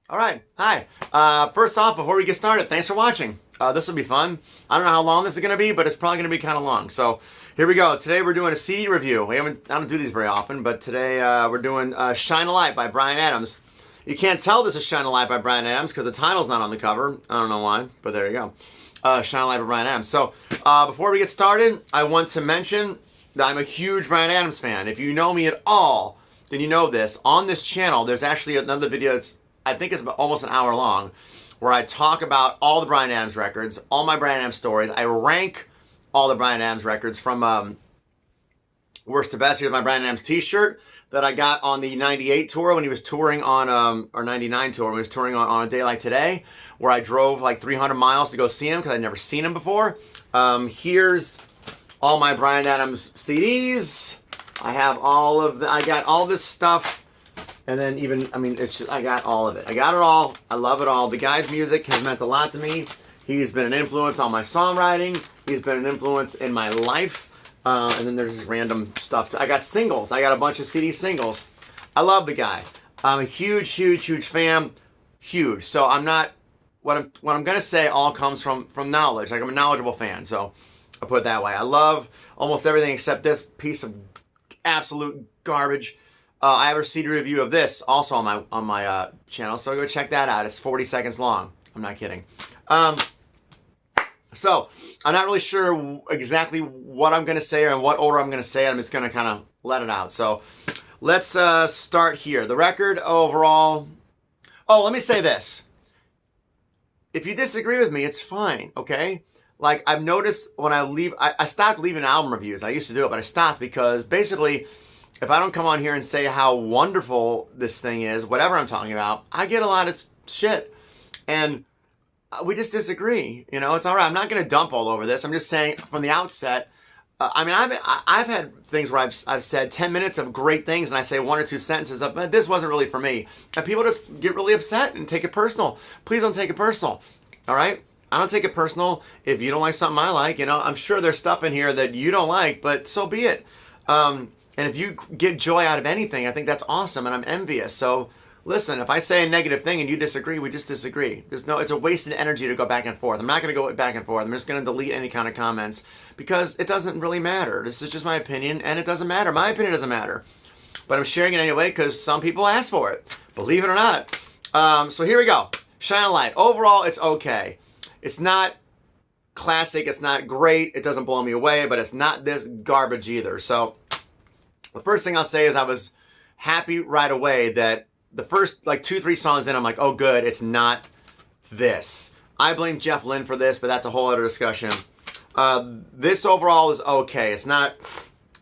All right. Hi. First off, before we get started, thanks for watching. This will be fun. I don't know how long this is going to be, but it's probably going to be kind of long. So here we go. Today we're doing a CD review. I don't do these very often, but today we're doing Shine a Light by Bryan Adams. You can't tell this is Shine a Light by Bryan Adams because the title's not on the cover. I don't know why, but there you go. Shine a Light by Bryan Adams. So before we get started, I want to mention that I'm a huge Bryan Adams fan. If you know me at all, then you know this. On this channel, there's actually another video that's I think it's almost an hour long, where I talk about all the Bryan Adams records, all my Bryan Adams stories. I rank all the Bryan Adams records from worst to best. Here's my Bryan Adams t-shirt that I got on the 98 tour when he was touring on, or 99 tour when he was touring on a day like today, where I drove like 300 miles to go see him because I'd never seen him before. Here's all my Bryan Adams CDs. I have I got all this stuff. And then I got all of it. I got it all. I love it all. The guy's music has meant a lot to me. He's been an influence on my songwriting. He's been an influence in my life. And then there's just random stuff. I got singles. I got a bunch of CD singles. I love the guy. I'm a huge, huge, huge fan. Huge. So I'm not, what I'm going to say all comes from knowledge. Like I'm a knowledgeable fan. So I put it that way. I love almost everything except this piece of absolute garbage. I have a CD review of this also on my channel, so go check that out. It's 40 seconds long. I'm not kidding. So I'm not really sure exactly what I'm going to say or in what order I'm going to say it. I'm just going to kind of let it out. So let's start here. The record overall. Oh, let me say this. If you disagree with me, it's fine. Okay. Like I've noticed when I leave, I stopped leaving album reviews. I used to do it, but I stopped because basically, if I don't come on here and say how wonderful this thing is, whatever I'm talking about, I get a lot of shit. And we just disagree. You know, it's all right. I'm not going to dump all over this. I'm just saying from the outset, I've had things where I've said 10 minutes of great things and I say one or two sentences of, but this wasn't really for me. And people just get really upset and take it personal. Please don't take it personal. All right? I don't take it personal if you don't like something I like. You know, I'm sure there's stuff in here that you don't like, but so be it. And if you get joy out of anything, I think that's awesome, and I'm envious. So listen, if I say a negative thing and you disagree, we just disagree. It's a wasted energy to go back and forth. I'm not going to go back and forth. I'm just going to delete any kind of comments because it doesn't really matter. This is just my opinion, and it doesn't matter. My opinion doesn't matter. But I'm sharing it anyway because some people asked for it, believe it or not. So here we go. Shine a Light. Overall, it's okay. It's not classic. It's not great. It doesn't blow me away, but it's not this garbage either. So the first thing I'll say is I was happy right away that the first like 2-3 songs in, I'm like, oh good, it's not this. I blame Jeff Lynne for this, but that's a whole other discussion. This overall is okay. It's not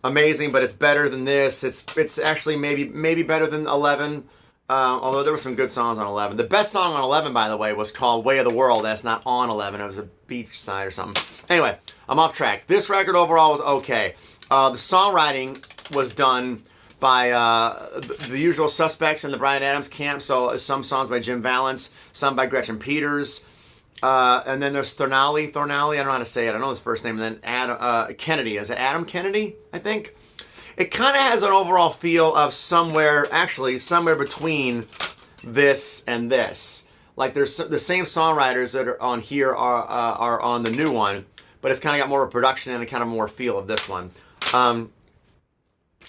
amazing, but it's better than this. It's actually maybe better than 11, although there were some good songs on 11. The best song on 11, by the way, was called Way of the World. That's not on 11. It was a beach side or something. Anyway, I'm off track. This record overall was okay. The songwriting was done by the usual suspects in the Bryan Adams camp. So some songs by Jim Vallance, some by Gretchen Peters, and then there's Thornley. I don't know how to say it. I know his first name. And then Adam Kennedy. Is it Adam Kennedy? I think it kind of has an overall feel of somewhere between this and this. Like there's the same songwriters that are on here are on the new one, but it's kind of got more of a production and a kind of more feel of this one.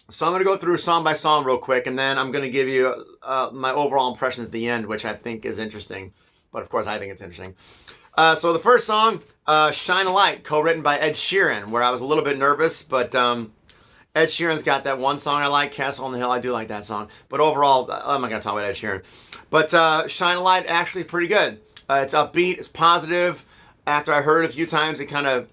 So I'm going to go through song by song real quick, and then I'm going to give you my overall impression at the end, which I think is interesting. But of course, I think it's interesting. So the first song, Shine a Light, co-written by Ed Sheeran, where I was a little bit nervous, but Ed Sheeran's got that one song I like, Castle on the Hill. I do like that song. But overall, I'm not going to talk about Ed Sheeran. But Shine a Light, actually pretty good. It's upbeat, it's positive. After I heard it a few times, it kind of,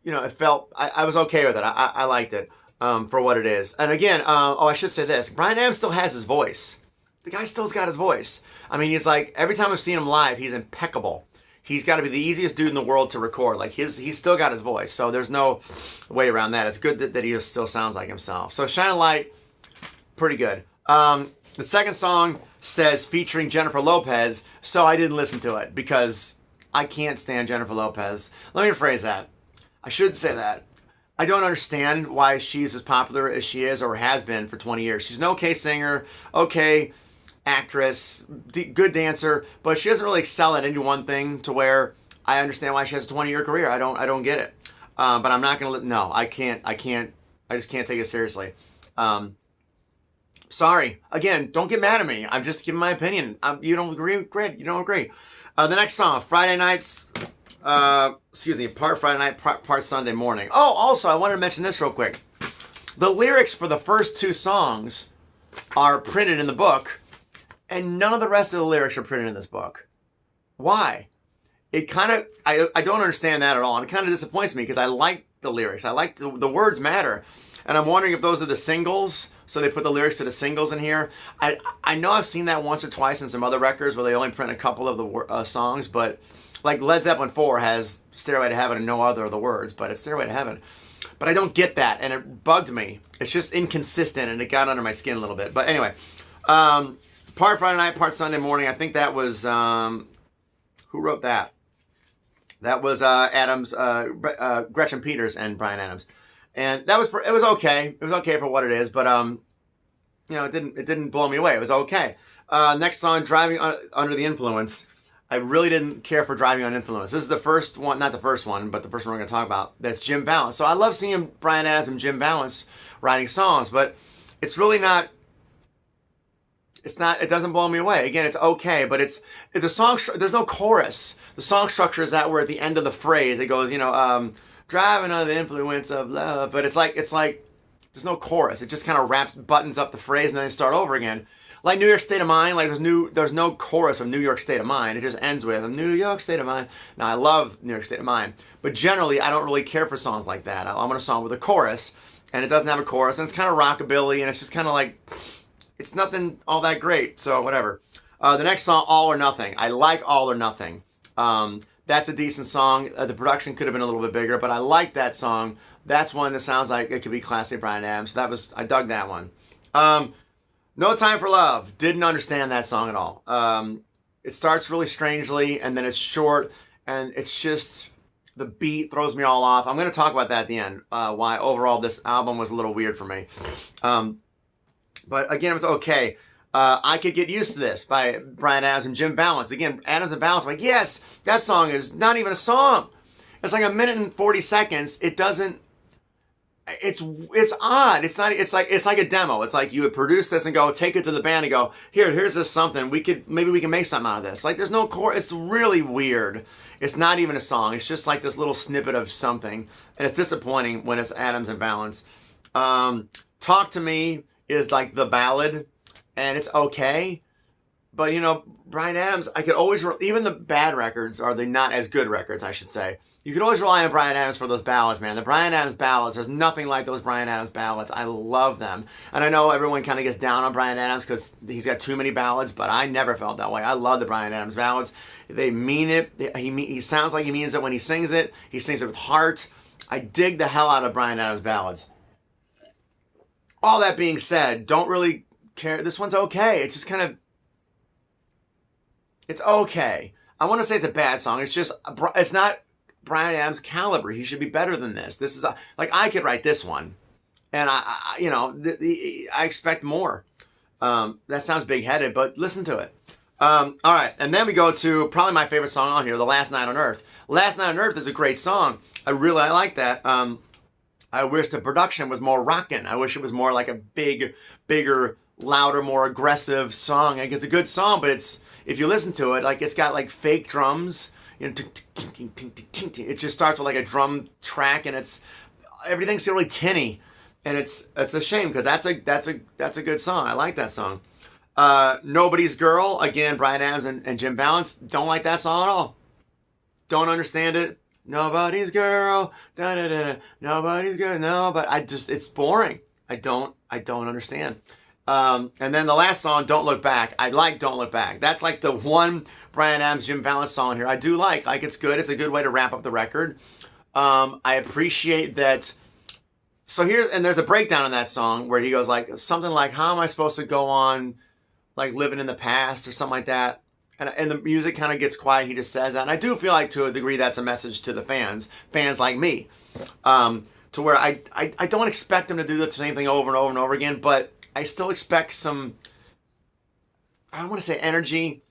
it felt, I was okay with it. I liked it. For what it is. And again, I should say this. Bryan Adams still has his voice. The guy still's got his voice. I mean, he's like, every time I've seen him live, he's impeccable. He's got to be the easiest dude in the world to record. Like, he's still got his voice. So there's no way around that. It's good that he still sounds like himself. So Shine a Light, pretty good. The second song says featuring Jennifer Lopez, so I didn't listen to it because I can't stand Jennifer Lopez. Let me rephrase that. I should say that. I don't understand why she's as popular as she is or has been for 20 years. She's an okay singer, okay actress, good dancer, but she doesn't really excel at any one thing to where I understand why she has a 20-year career. I don't get it. But I'm not gonna. No, I can't. I just can't take it seriously. Sorry. Again, don't get mad at me. I'm just giving my opinion. You don't agree? Great. You don't agree. The next song, Friday Nights. Part Friday night, part Sunday morning. Oh, also, I wanted to mention this real quick. The lyrics for the first two songs are printed in the book, and none of the rest of the lyrics are printed in this book. Why? It kind of, I don't understand that at all, and it kind of disappoints me because I like the lyrics. I like the words matter, and I'm wondering if those are the singles, so they put the lyrics to the singles in here. I know I've seen that once or twice in some other records where they only print a couple of the songs, but like Led Zeppelin 4 has Stairway to Heaven and no other of the words, but it's Stairway to Heaven. But I don't get that, and it bugged me. It's just inconsistent, and it got under my skin a little bit. But anyway, part Friday night, part Sunday morning. I think that was, who wrote that? That was Adams, Gretchen Peters and Bryan Adams. And it was okay. It was okay for what it is, but you know, it didn't blow me away. It was okay. Next song, Driving Under the Influence. I really didn't care for Driving Under Influence. This is the first one, not the first one, but the first one we're going to talk about. That's Jim Valance. So I love seeing Bryan Adams and Jim Valance writing songs, but it's really not. It doesn't blow me away. Again, it's okay, but the song. There's no chorus. The song structure is that where at the end of the phrase it goes, you know, driving under the influence of love. But it's like there's no chorus. It just kind of buttons up the phrase, and then they start over again. Like New York State of Mind, like there's no chorus of New York State of Mind. It just ends with New York State of Mind. Now I love New York State of Mind, but generally I don't really care for songs like that. I want a song with a chorus, and it doesn't have a chorus, and it's kind of rockabilly, and it's just kind of like, it's nothing all that great. So whatever. The next song, All or Nothing. I like All or Nothing. That's a decent song. The production could have been a little bit bigger, but I like that song. That's one that sounds like it could be classic Bryan Adams. So I dug that one. No Time for Love. Didn't understand that song at all. It starts really strangely, and then it's short, and it's just, the beat throws me all off. I'm going to talk about that at the end, why overall this album was a little weird for me. But again, it was okay. I Could Get Used to This by Bryan Adams and Jim Valance. Again, Adams and Valance, I'm like, yes, that song is not even a song. It's like 1 minute and 40 seconds. It doesn't, it's odd. It's like a demo. It's like you would produce this and go, take it to the band and go, here's this something. Maybe we can make something out of this. Like there's no core. It's really weird. It's not even a song. It's just like this little snippet of something. And it's disappointing when it's Adams and Valance. Talk to Me is like the ballad, and it's okay. But you know, Bryan Adams, I could always, even the bad records, are they not as good records, I should say. You could always rely on Bryan Adams for those ballads, man. The Bryan Adams ballads, there's nothing like those Bryan Adams ballads. I love them. And I know everyone kind of gets down on Bryan Adams because he's got too many ballads, but I never felt that way. I love the Bryan Adams ballads. They mean it. He sounds like he means it when he sings it. He sings it with heart. I dig the hell out of Bryan Adams ballads. All that being said, don't really care. This one's okay. It's just kind of, it's okay. I want to say it's a bad song. It's not Bryan Adams' caliber. He should be better than this. This is like, I could write this one, and I expect more. That sounds big-headed, but listen to it. All right, and then we go to probably my favorite song on here, The Last Night on Earth. Last Night on Earth is a great song. I like that. I wish the production was more rockin'. I wish it was more like a bigger, louder, more aggressive song. Like, it's a good song, but if you listen to it, like it's got like fake drums. You know, it just starts with like a drum track, and everything's really tinny, and it's a shame because that's a good song. I like that song. Nobody's Girl, again, Bryan Adams and Jim Valance. Don't like that song at all. Don't understand it. Nobody's girl, da da da da. Nobody's girl, no, but it's boring. I don't understand. And then the last song, Don't Look Back. I like Don't Look Back. That's like the one Bryan Adams, Jim Valance song here. I do like it's good. It's a good way to wrap up the record. I appreciate that. So there's a breakdown in that song where he goes like something like, how am I supposed to go on like living in the past or something like that? And the music kind of gets quiet. He just says that. And I do feel like to a degree that's a message to the fans like me. To where I don't expect him to do the same thing over and over and over again, but I still expect some I don't want to say energy.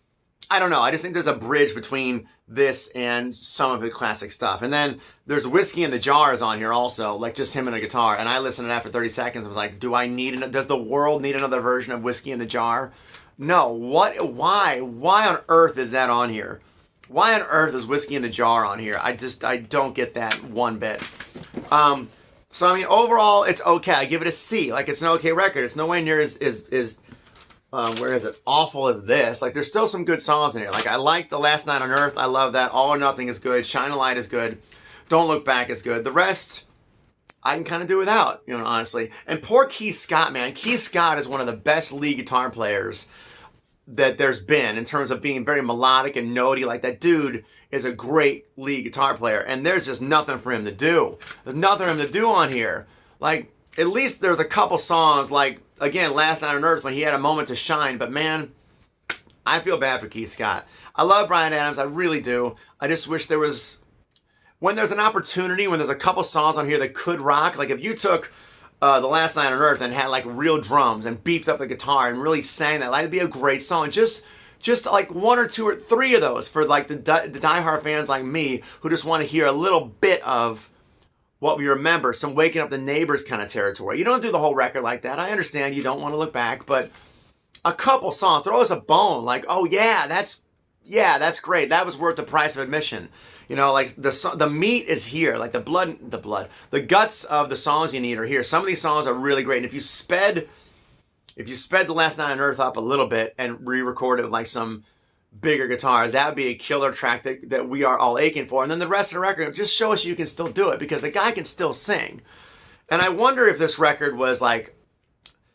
I don't know. I just think there's a bridge between this and some of the classic stuff. And then there's Whiskey in the Jars on here also, like just him and a guitar. And I listened to that for 30 seconds. I was like, does the world need another version of Whiskey in the Jar? No. Why on earth is that on here? Why on earth is Whiskey in the Jar on here? I don't get that one bit. So I mean, overall, it's okay. I give it a C. Like, it's an okay record. It's no way near as where is it? Awful as this. Like, there's still some good songs in here. Like, I like The Last Night on Earth. I love that. All or Nothing is good. Shine a Light is good. Don't Look Back is good. The rest, I can kind of do without, you know, honestly. And poor Keith Scott, man. Keith Scott is one of the best lead guitar players that there's been in terms of being very melodic and notey. Like, that dude is a great lead guitar player. And there's just nothing for him to do. There's nothing for him to do on here. Like, at least there's a couple songs like, again, Last Night on Earth, when he had a moment to shine. But man, I feel bad for Keith Scott. I love Bryan Adams. I really do. I just wish there was, when there's an opportunity, when there's a couple songs on here that could rock, like if you took The Last Night on Earth and had like real drums and beefed up the guitar and really sang that, like, it'd be a great song. Just like one or two or three of those for like the diehard fans like me who just want to hear a little bit of what we remember, some Waking Up the Neighbors kind of territory. You don't do the whole record like that. I understand you don't want to look back, but a couple songs, throw us a bone. Like, oh yeah, that's great. That was worth the price of admission. You know, like the meat is here. Like the guts of the songs you need are here. Some of these songs are really great. And if you sped The Last Night on Earth up a little bit and re-recorded like some bigger guitars, that would be a killer track that we are all aching for. And then the rest of the record, just show us you can still do it, because the guy can still sing. And I wonder if this record was like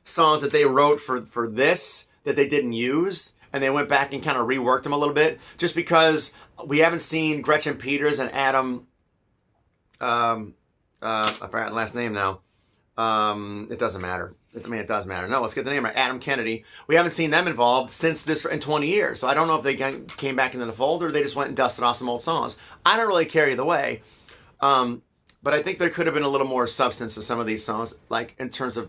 songs that they wrote for this that they didn't use, and they went back and kind of reworked them a little bit, just because we haven't seen Gretchen Peters and Adam, I forgot the last name now. It doesn't matter. I mean, it does matter. No, let's get the name right. Adam Kennedy. We haven't seen them involved since this in 20 years. So I don't know if they came back into the fold or they just went and dusted off some old songs. I don't really care either way. But I think there could have been a little more substance to some of these songs, like in terms of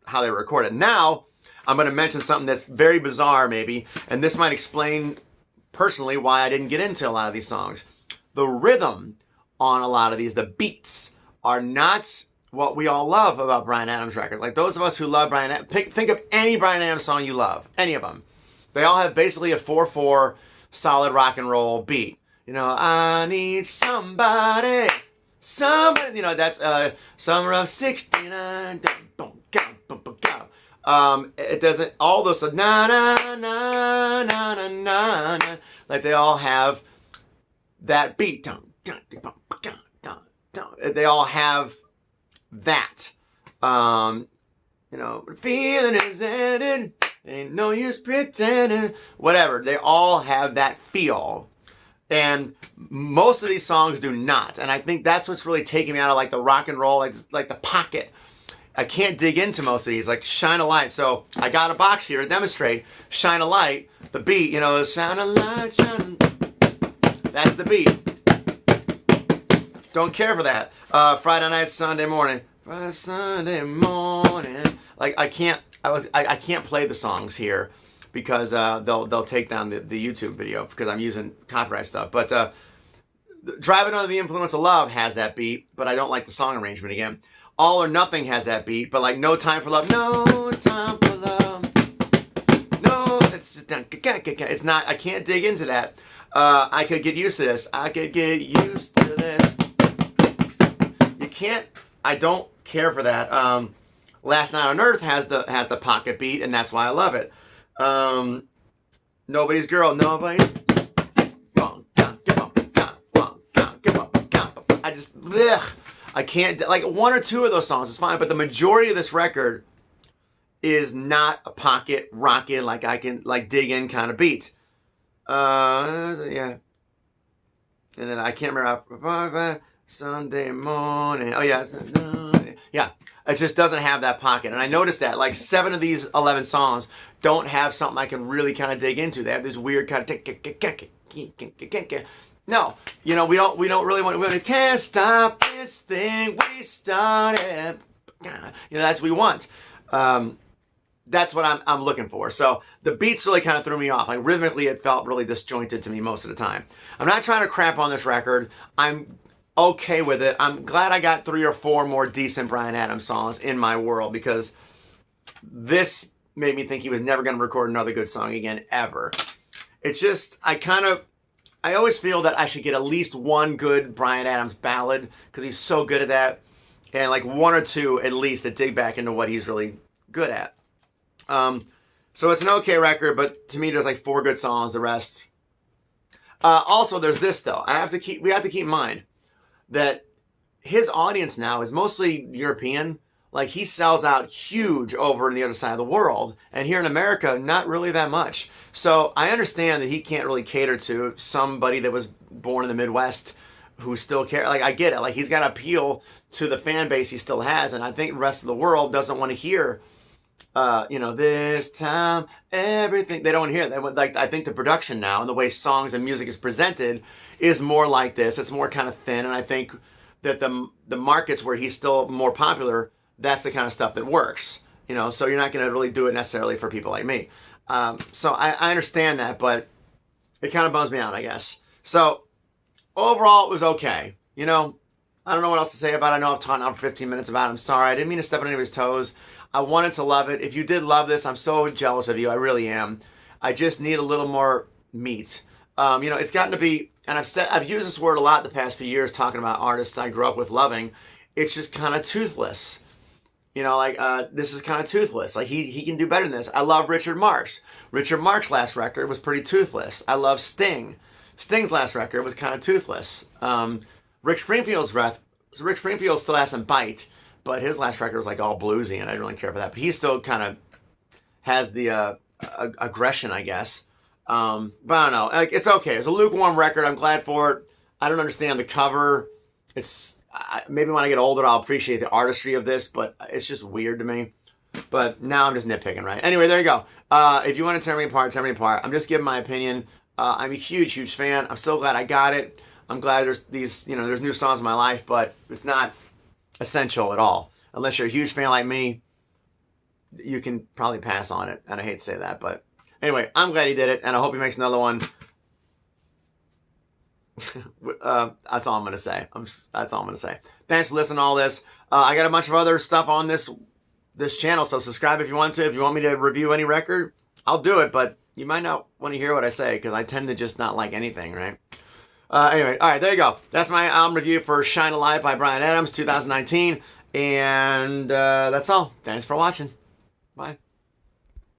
how they were recorded. Now, I'm going to mention something that's very bizarre maybe, and this might explain personally why I didn't get into a lot of these songs. The rhythm on a lot of these, the beats, are not what we all love about Bryan Adams records. Like, those of us who love Bryan Adams, think of any Bryan Adams song you love, any of them. They all have basically a 4/4 solid rock and roll beat. You know, I need somebody, you know, that's Summer of '69. It doesn't, all those, na na na na na na, like they all have that beat. They all have that. You know, feeling is ended, ain't no use pretending, whatever. They all have that feel. And most of these songs do not. And I think that's what's really taking me out of like the rock and roll, like the pocket. I can't dig into most of these, like Shine a Light. So I got a box here to demonstrate Shine a Light, the beat, you know, shine a light, shine a... That's the beat. Don't care for that. Friday night, Sunday morning. Friday, Sunday morning. Like, I can't play the songs here because they'll take down the YouTube video because I'm using copyright stuff. But Driving Under the Influence of Love has that beat, but I don't like the song arrangement again. All or Nothing has that beat, but like No Time for Love, No Time for Love, no, it's not, I can't dig into that. I could get used to this. I could get used to this. You can't, I don't care for that. Last Night on Earth has the pocket beat, and that's why I love it. Nobody's Girl, Nobody's. I just, ugh. I can't, like one or two of those songs is fine, but the majority of this record is not a pocket rockin', like I can like dig in kind of beat. Yeah. And then I can't remember, Sunday morning. Oh yeah. Yeah. It just doesn't have that pocket. And I noticed that like 7 of these 11 songs don't have something I can really kind of dig into. They have this weird kind of no, you know, we don't really want to, can't stop this thing we started. You know, that's what we want. that's what I'm looking for. So the beats really kind of threw me off. Like rhythmically, it felt really disjointed to me most of the time. I'm not trying to crap on this record. I'm okay with it. I'm glad I got 3 or 4 more decent Bryan Adams songs in my world, because this made me think he was never going to record another good song again, ever. It's just, I always feel that I should get at least one good Bryan Adams ballad, because he's so good at that. And like 1 or 2 at least that dig back into what he's really good at. So it's an okay record, but to me there's like 4 good songs, the rest. Also, there's this though. We have to keep in mind that his audience now is mostly European. Like, he sells out huge over on the other side of the world. And here in America, not really that much. So I understand that he can't really cater to somebody that was born in the Midwest who still cares. Like, I get it. Like, he's got to appeal to the fan base he still has. And I think the rest of the world doesn't want to hear, this time, everything. They don't want to hear that. Like, I think the production now and the way songs and music is presented is more like this. It's more kind of thin. And I think that the markets where he's still more popular, that's the kind of stuff that works, so you're not going to really do it necessarily for people like me. So I understand that, but it kind of bums me out, I guess. So overall, it was okay. I don't know what else to say about it. I know I've talked now for 15 minutes about it. I'm sorry. I didn't mean to step on anybody's toes. I wanted to love it. If you did love this, I'm so jealous of you. I really am. I just need a little more meat. It's gotten to be, and I've used this word a lot the past few years talking about artists I grew up with loving. It's just kind of toothless. This is kind of toothless. Like, he can do better than this. I love Richard Marx. Richard Marx's last record was pretty toothless. I love Sting. Sting's last record was kind of toothless. Rick Springfield still has some bite, but his last record was like all bluesy, and I didn't really care for that. But he still kind of has the aggression, I guess. But I don't know. Like, it's okay. It's a lukewarm record. I'm glad for it. I don't understand the cover. Maybe when I get older, I'll appreciate the artistry of this, but it's just weird to me. But now I'm just nitpicking, right? Anyway, there you go. If you want to tear me apart, tear me apart. I'm just giving my opinion. I'm a huge, huge fan. I'm so glad I got it. I'm glad there's there's new songs in my life, but it's not essential at all. Unless you're a huge fan like me, you can probably pass on it. And I hate to say that, but anyway, I'm glad he did it, and I hope he makes another one. That's all I'm going to say. That's all I'm going to say. Thanks for listening to all this. I got a bunch of other stuff on this channel, so subscribe if you want to. If you want me to review any record, I'll do it, but you might not want to hear what I say, because I tend to just not like anything, right? Anyway, all right, there you go. That's my album review for Shine a Light by Bryan Adams, 2019. And that's all. Thanks for watching. Bye.